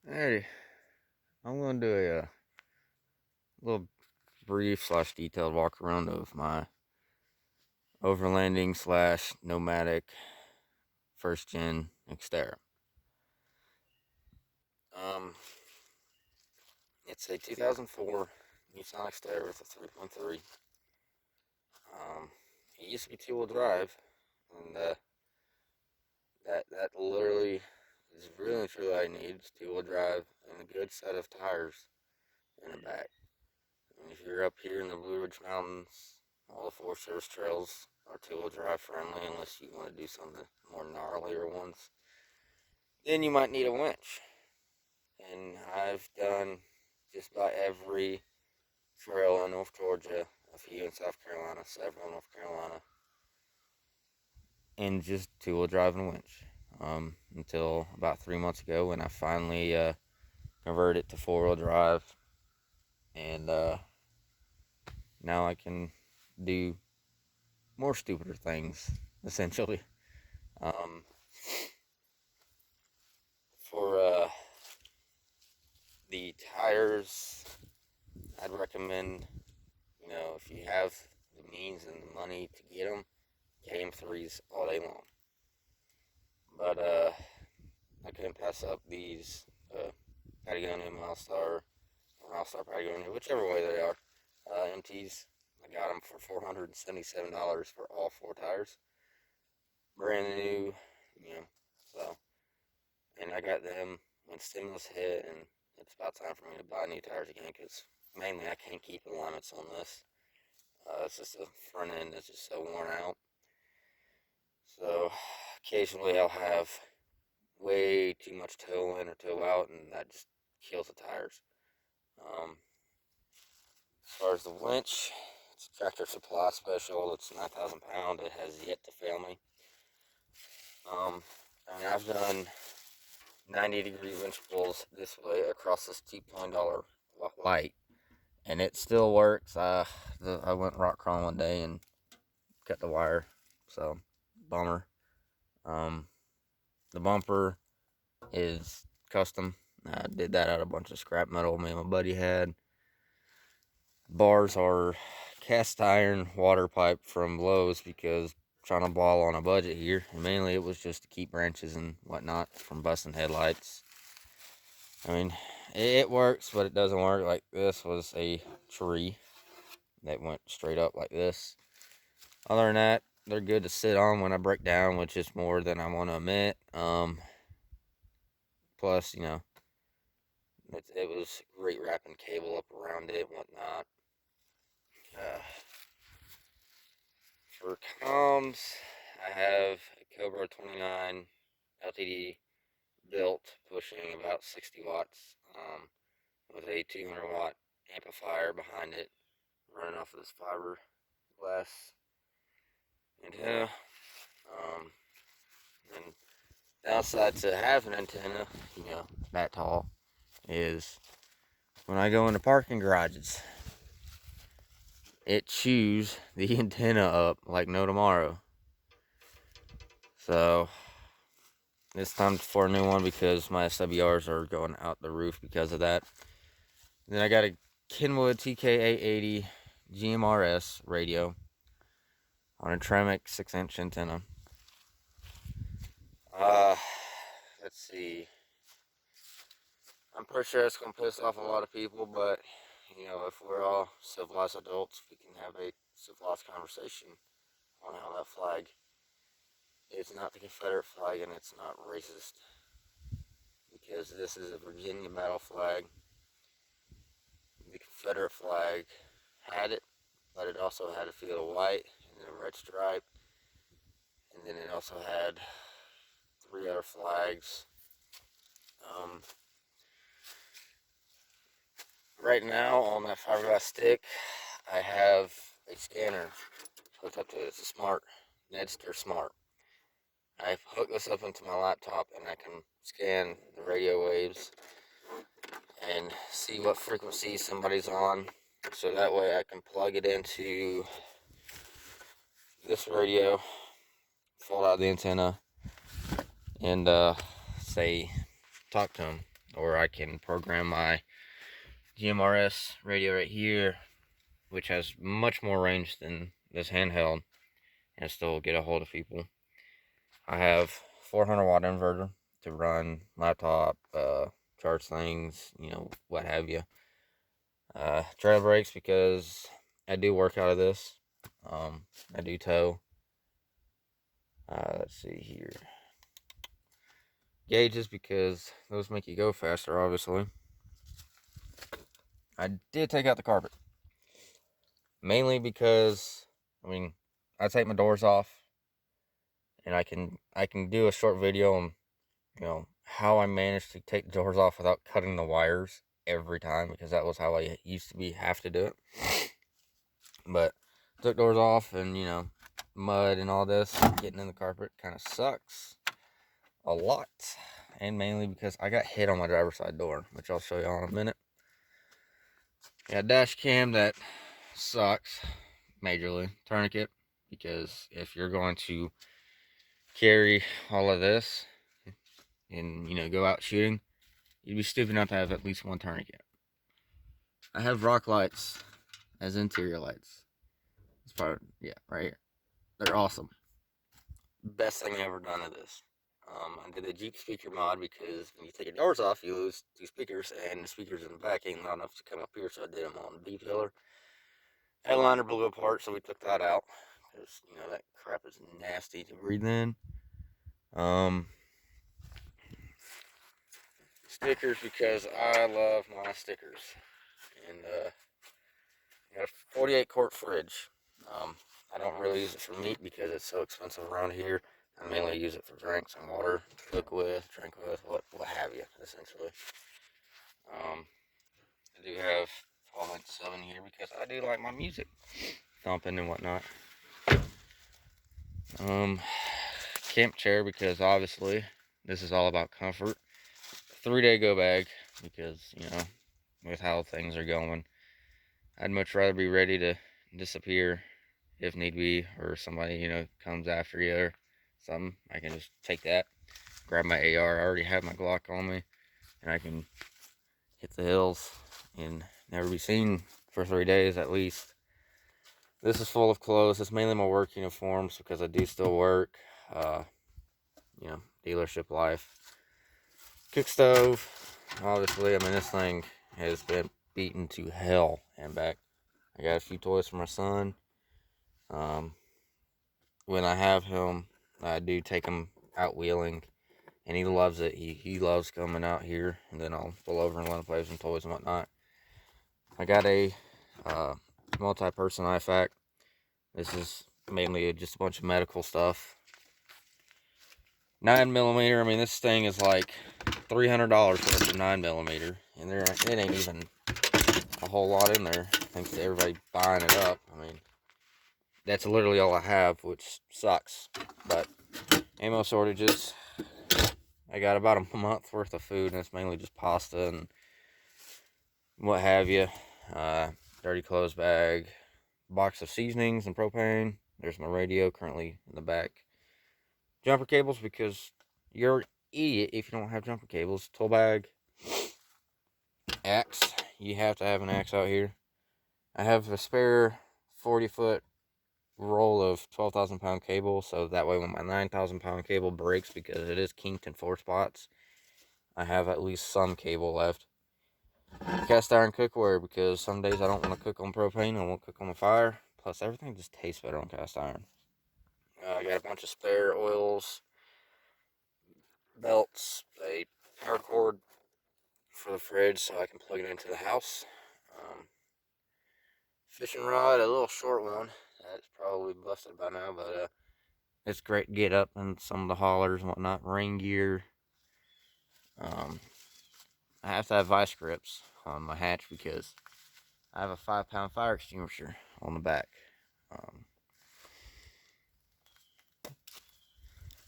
Hey, I'm going to do a little brief slash detailed walk around of my overlanding slash nomadic first gen xterra. Um, it's a 2004 Nissan Xterra with a 3.3. It used to be two-wheel drive, and that literally is really and truly all I need. It's two-wheel drive and a good set of tires in the back. And if you're up here in the Blue Ridge Mountains, all the Forest Service trails are two-wheel drive friendly unless you want to do some of the more gnarlier ones. Then you might need a winch. And I've done just about every trail in North Georgia, a few in South Carolina, several in North Carolina, and just two-wheel drive and winch. Until about 3 months ago when I finally converted it to four-wheel drive, and now I can do more stupider things, essentially. Um, for the tires, I'd recommend, if you have the means and the money to get them, KM3s all day long. But I couldn't pass up these Patagonia Milestar or Milestar Patagonia, whichever way they are, MTs. I got them for $477 for all four tires, brand new, so. And I got them when stimulus hit, and it's about time for me to buy new tires again because mainly I can't keep the limits on this. It's just the front end is just so worn out. So occasionally I'll have way too much toe in or toe out, and that just kills the tires. As far as the winch, it's a Tractor Supply special. It's 9,000 pound. It has yet to fail me. I've done 90-degree winch pulls this way across this $2 light, and it still works. I went rock crawling one day and cut the wire, so bummer. The bumper is custom. I did that out of a bunch of scrap metal me and my buddy had. Bars are cast iron water pipe from Lowe's because trying to ball on a budget here. And mainly it was just to keep branches and whatnot from busting headlights. I mean, it works, but it doesn't work. Like this was a tree that went straight up like this. Other than that, they're good to sit on when I break down, which is more than I want to admit. Plus, it was great wrapping cable up around it and whatnot. For comms, I have a Cobra 29 LTD built, pushing about 60 watts, with a 200 watt amplifier behind it, running off of this fiberglass antenna. And downside to having an antenna, that tall, is when I go into parking garages, it chews the antenna up like no tomorrow. So it's time for a new one because my SWRs are going out the roof because of that. And then I got a Kenwood TK880 GMRS radio on a Tremec 6-inch antenna. Let's see. I'm pretty sure it's going to piss off a lot of people, but, if we're all civilized adults, we can have a civilized conversation on how that flag is not the Confederate flag and it's not racist. Because this is a Virginia battle flag. The Confederate flag had it, but it also had a field of white and a red stripe. And then it also had 3 other flags. Right now on that fiberglass stick, I have a scanner hooked up to it. It's a smart Nedster Smart. I hook this up into my laptop and I can scan the radio waves and see what frequency somebody's on, so that way I can plug it into this radio, fold out the antenna, and say talk to them. or I can program my GMRS radio right here, which has much more range than this handheld, and still get a hold of people. I have 400 watt inverter to run laptop, charge things, what have you. Trail brakes because I do work out of this. I do tow. Let's see here. Gauges because those make you go faster, obviously. I did take out the carpet. Mainly because, I take my doors off and I can do a short video on, how I managed to take the doors off without cutting the wires every time, because that was how I used to have to do it. But took doors off, and mud and all this getting in the carpet kind of sucks a lot, and mainly because I got hit on my driver's side door, which I'll show y'all in a minute. Yeah, dash cam that sucks majorly. Tourniquet, because if you're going to carry all of this and go out shooting, you'd be stupid not to have at least one tourniquet. I have rock lights as interior lights. It's part of, right here. They're awesome. Best thing I ever done of this. I did a Jeep speaker mod because when you take your doors off, you lose 2 speakers, and the speakers in the back ain't loud enough to come up here, so I did them on the B pillar. Headliner blew apart, so we took that out because that crap is nasty to breathe in. Stickers because I love my stickers, and I got a 48 quart fridge. I don't really use it for meat because it's so expensive around here. I mainly use it for drinks and water, cook with, drink with, what have you, essentially. I do have 12.7 here because I do like my music thumping and whatnot. Camp chair because obviously this is all about comfort. 3-day go bag because with how things are going, I'd much rather be ready to disappear if need be, or somebody comes after you or something. I can just take that, grab my AR. I already have my Glock on me, and I can hit the hills and never be seen for 3 days at least. This is full of clothes. It's mainly my work uniforms because I do still work. Dealership life. Cook stove. Obviously, this thing has been beaten to hell and back. I got a few toys for my son. When I have him, I do take him out wheeling, and he loves it. He loves coming out here, and then I'll pull over and let him play with some toys and whatnot. I got a multi-person IFAC. This is mainly just a bunch of medical stuff. 9mm. This thing is like $300 worth of 9mm, and it ain't even a whole lot in there, thanks to everybody buying it up. That's literally all I have, which sucks. But ammo shortages. I got about a month worth of food, and it's mainly just pasta and what have you. Dirty clothes bag, box of seasonings and propane. There's my radio currently in the back. Jumper cables because you're an idiot if you don't have jumper cables. Tool bag. Axe. You have to have an axe out here. I have a spare 40-foot roll of 12,000 pound cable, so that way when my 9,000 pound cable breaks, because it is kinked in 4 spots, I have at least some cable left. Cast iron cookware because some days I don't want to cook on propane, I want to cook on the fire. Plus everything just tastes better on cast iron. I got a bunch of spare oils, belts, a power cord for the fridge so I can plug it into the house. Fishing rod, a little short one. That's probably busted by now, but it's great to get up in some of the hollers and whatnot. Rain gear. I have to have vice grips on my hatch because I have a 5-pound fire extinguisher on the back.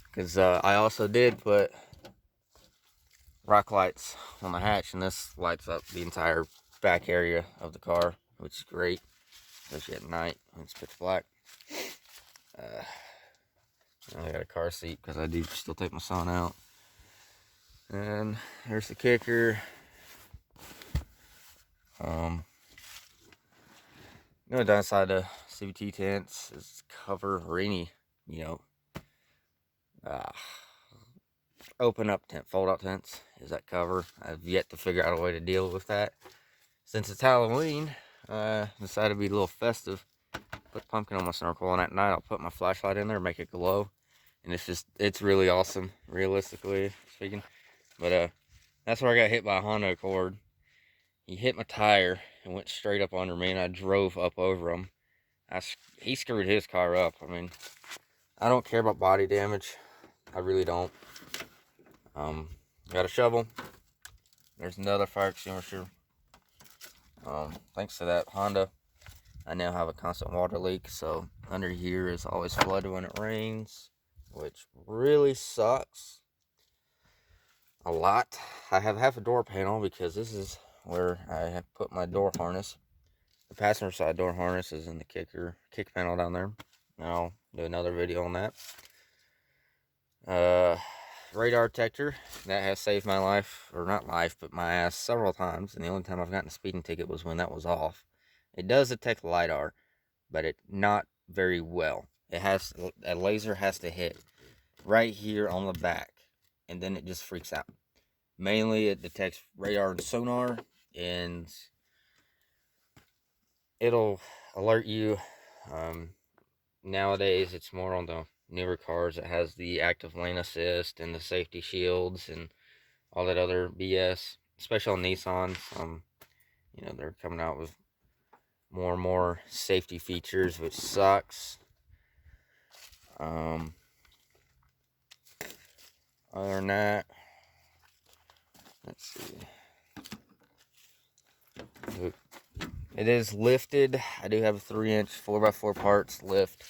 Because I also did put rock lights on the hatch, and this lights up the entire back area of the car, which is great, especially at night when it's pitch black. I got a car seat because I do still take my son out. And there's the kicker. The downside of CVT tents is cover or any, you know, uh, open up tent, fold out tents is that cover. I've yet to figure out a way to deal with that. Since it's Halloween, decided to be a little festive. Put pumpkin on my snorkel, and at night I'll put my flashlight in there, make it glow, and it's really awesome, realistically speaking. But that's where I got hit by a Honda Accord. He hit my tire and went straight up under me, and I drove up over him. He screwed his car up. I mean, I don't care about body damage. I really don't. Got a shovel. There's another fire extinguisher. Thanks to that Honda, I now have a constant water leak, so under here is always flooded when it rains, which really sucks a lot. I have half a door panel because this is where I have put my door harness. The passenger side door harness is in the kick panel down there. I'll do another video on that. Radar detector, that has saved my life, or not life, but my ass several times, and the only time I've gotten a speeding ticket was when that was off. It does detect LiDAR, but it not very well. A laser has to hit right here on the back, and then it just freaks out. Mainly it detects radar and sonar, and it'll alert you. Nowadays it's more on the newer cars. It has the active lane assist and the safety shields and all that other BS, especially on Nissans. They're coming out with more and more safety features, which sucks. Other than that, let's see. It is lifted. I do have a 3-inch 4x4 parts lift.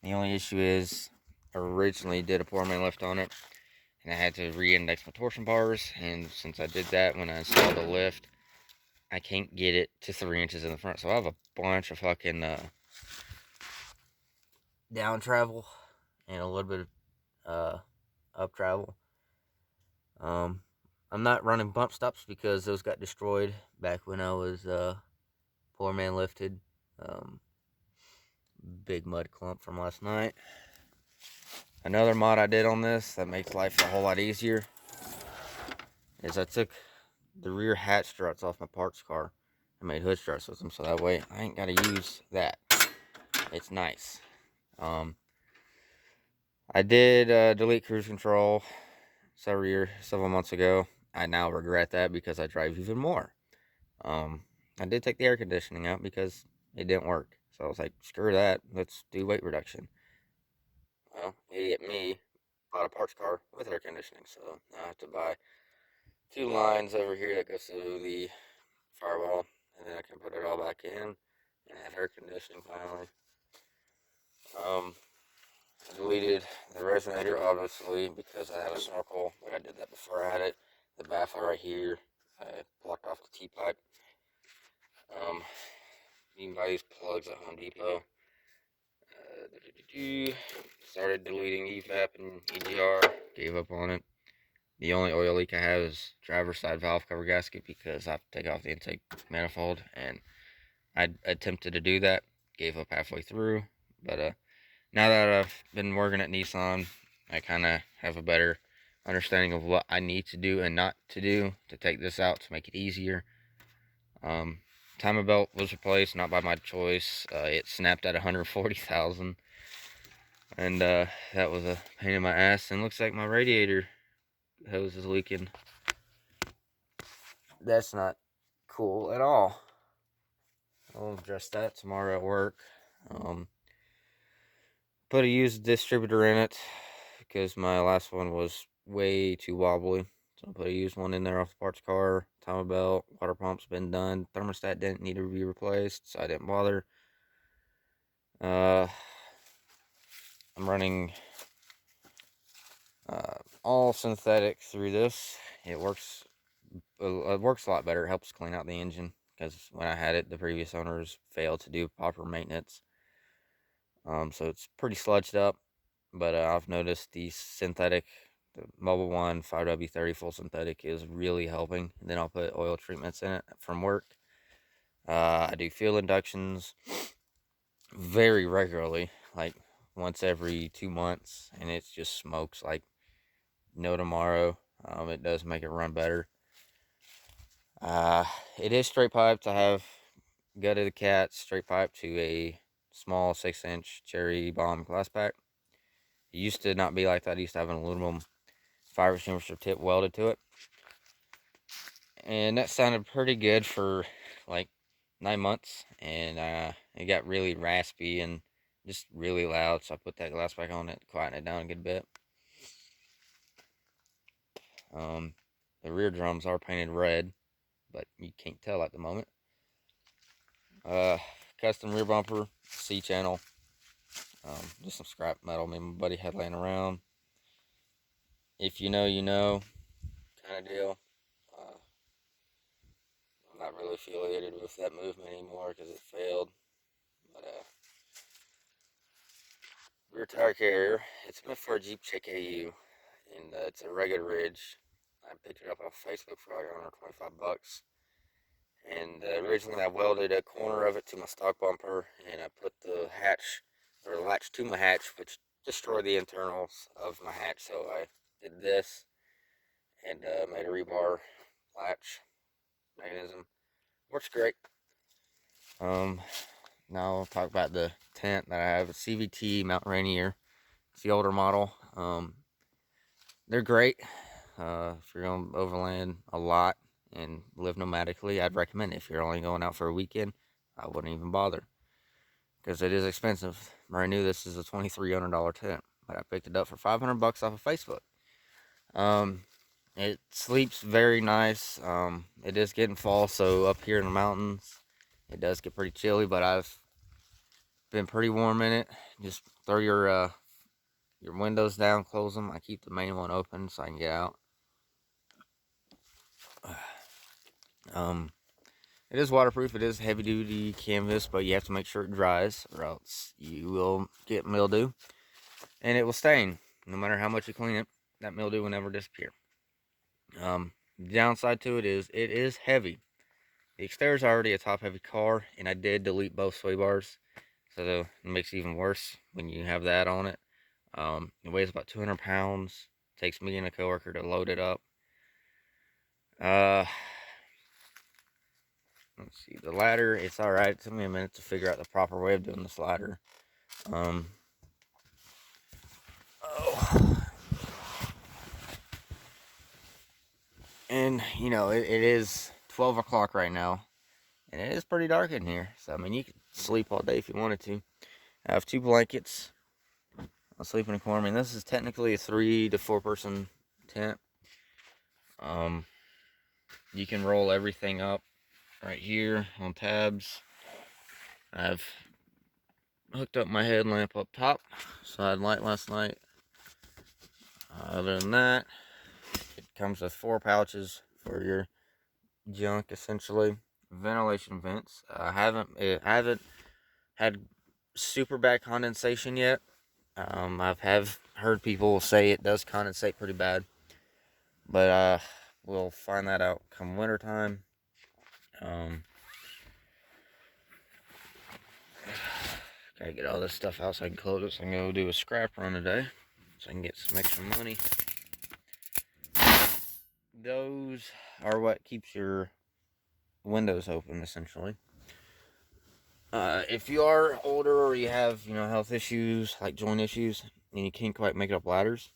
The only issue is I originally did a poor man lift on it, and I had to re-index my torsion bars, and since I did that when I installed the lift, I can't get it to 3 inches in the front, so I have a bunch of fucking down travel and a little bit of up travel. I'm not running bump stops because those got destroyed back when I was poor man lifted. Big mud clump from last night. Another mod I did on this that makes life a whole lot easier is I took the rear hatch struts off my parts car and made hood struts with them, so that way I ain't got to use that. It's nice. I did delete cruise control several months ago. I now regret that because I drive even more. I did take the air conditioning out because it didn't work. So I was like, screw that. Let's do weight reduction. Well, idiot me bought a parts car with air conditioning. So now I have to buy 2 lines over here that goes through the firewall. And then I can put it all back in and have air conditioning finally. I deleted the resonator, obviously, because I had a snorkel, but I did that before I had it. The baffle right here, I blocked off the T-pipe. You can buy these plugs at Home Depot. Started deleting EVAP and EGR, gave up on it. The only oil leak I have is driver's side valve cover gasket because I have to take off the intake manifold, and I attempted to do that, gave up halfway through, but now that I've been working at Nissan, I kind of have a better understanding of what I need to do and not to do to take this out to make it easier. Timer belt was replaced, not by my choice. It snapped at 140,000, and that was a pain in my ass. And looks like my radiator hose is leaking. That's not cool at all. I'll address that tomorrow at work. Put a used distributor in it because my last one was way too wobbly. So I put a used one in there off the parts car. Timer belt, water pump's been done. Thermostat didn't need to be replaced, so I didn't bother. I'm running all synthetic through this. It works a lot better. It helps clean out the engine because when I had it, the previous owners failed to do proper maintenance. So it's pretty sludged up, but I've noticed the synthetic the Mobile One 5W30 full synthetic is really helping. And then I'll put oil treatments in it from work. I do fuel inductions very regularly, like once every 2 months, and it just smokes like no tomorrow. It does make it run better. It is straight piped. I have gutted the cat straight pipe to a small 6-inch cherry bomb glass pack. It used to not be like that. I used to have an aluminum fire extinguisher tip welded to it, and that sounded pretty good for like 9 months. And it got really raspy and just really loud, so I put that glass pack on it, quieted it down a good bit. The rear drums are painted red, but you can't tell at the moment. Custom rear bumper, C channel. Just some scrap metal me and my buddy had laying around. If you know, you know, kind of deal. I'm not really affiliated with that movement anymore because it failed. But rear tire carrier, it's meant for a Jeep JKU, and it's a rugged ridge. I picked it up off Facebook for like $125. And originally I welded a corner of it to my stock bumper, and I put the hatch, or the latch to my hatch, which destroyed the internals of my hatch. So I did this and made a rebar latch mechanism. Works great. Now I'll talk about the tent that I have. A CVT Mount Rainier. It's the older model. They're great. If you're going to overland a lot and live nomadically, I'd recommend it. If you're only going out for a weekend, I wouldn't even bother, because it is expensive. I knew this is a $2,300 tent, but I picked it up for $500 off of Facebook. It sleeps very nice. It is getting fall, so up here in the mountains, it does get pretty chilly, but I've been pretty warm in it. Just throw your windows down, close them. I keep the main one open so I can get out. It is waterproof. It is heavy duty canvas, but you have to make sure it dries, or else you will get mildew, and it will stain. No matter how much you clean it, that mildew will never disappear. The downside to it is heavy. The xterra is already a top heavy car, and I did delete both sway bars, so it makes it even worse when you have that on it. It weighs about 200 pounds. It takes me and a coworker to load it up. Let's see, the ladder, it's alright. It took me a minute to figure out the proper way of doing this ladder. And, you know, it is 12 o'clock right now, and it is pretty dark in here. So, I mean, you could sleep all day if you wanted to. I have 2 blankets. I'll sleep in a corner. I mean, this is technically a 3 to 4 person tent. You can roll everything up right here on tabs. I've hooked up my headlamp up top, side light last night. Other than that, it comes with 4 pouches for your junk, essentially. Ventilation vents. I haven't had super bad condensation yet. I've heard people say it does condensate pretty bad, but we'll find that out come winter time. Gotta get all this stuff out so I can close it. So I'm gonna go do a scrap run today, so I can get some extra money. Those are what keeps your windows open, essentially. If you are older or you have, health issues, like joint issues, and you can't quite make it up ladders,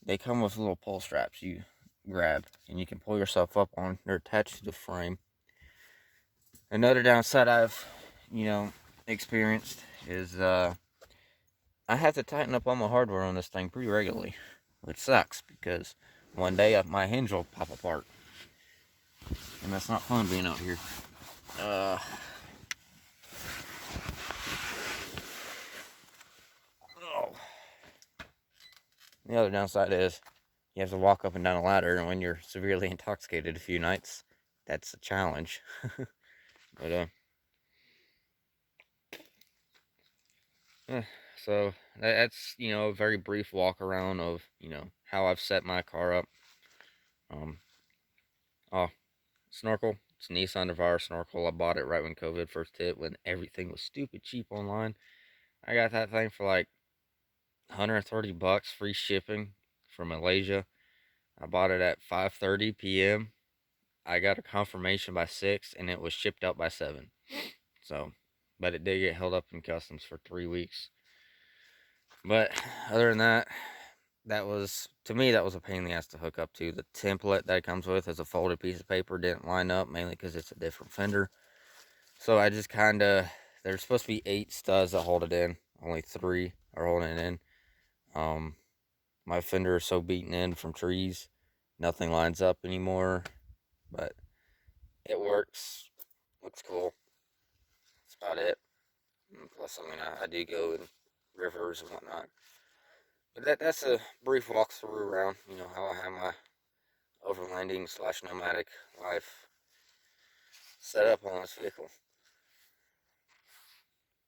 they come with little pull straps you grab, and you can pull yourself up on. They're attached to the frame. Another downside I've, experienced is I have to tighten up all my hardware on this thing pretty regularly, which sucks because one day my hinge will pop apart, and that's not fun being out here. The other downside is you have to walk up and down a ladder, and when you're severely intoxicated a few nights, that's a challenge. But so that's a very brief walk around of how I've set my car up. Um, oh, snorkel. It's a Nissan Navara snorkel. I bought it right when COVID first hit, when everything was stupid cheap online. I got that thing for like $130, free shipping from Malaysia. I bought it at 5:30 p.m. I got a confirmation by 6, and it was shipped out by 7. So, but it did get held up in customs for 3 weeks. But other than that, that was, to me, that was a pain in the ass to hook up to. The template that it comes with as a folded piece of paper didn't line up, mainly because it's a different fender. So I just kind of, there's supposed to be 8 studs that hold it in. Only 3 are holding it in. My fender is so beaten in from trees, nothing lines up anymore. But it works. Looks cool. That's about it. Plus, I mean, I do go in rivers and whatnot. But that's a brief walkthrough around, how I have my overlanding / nomadic life set up on this vehicle.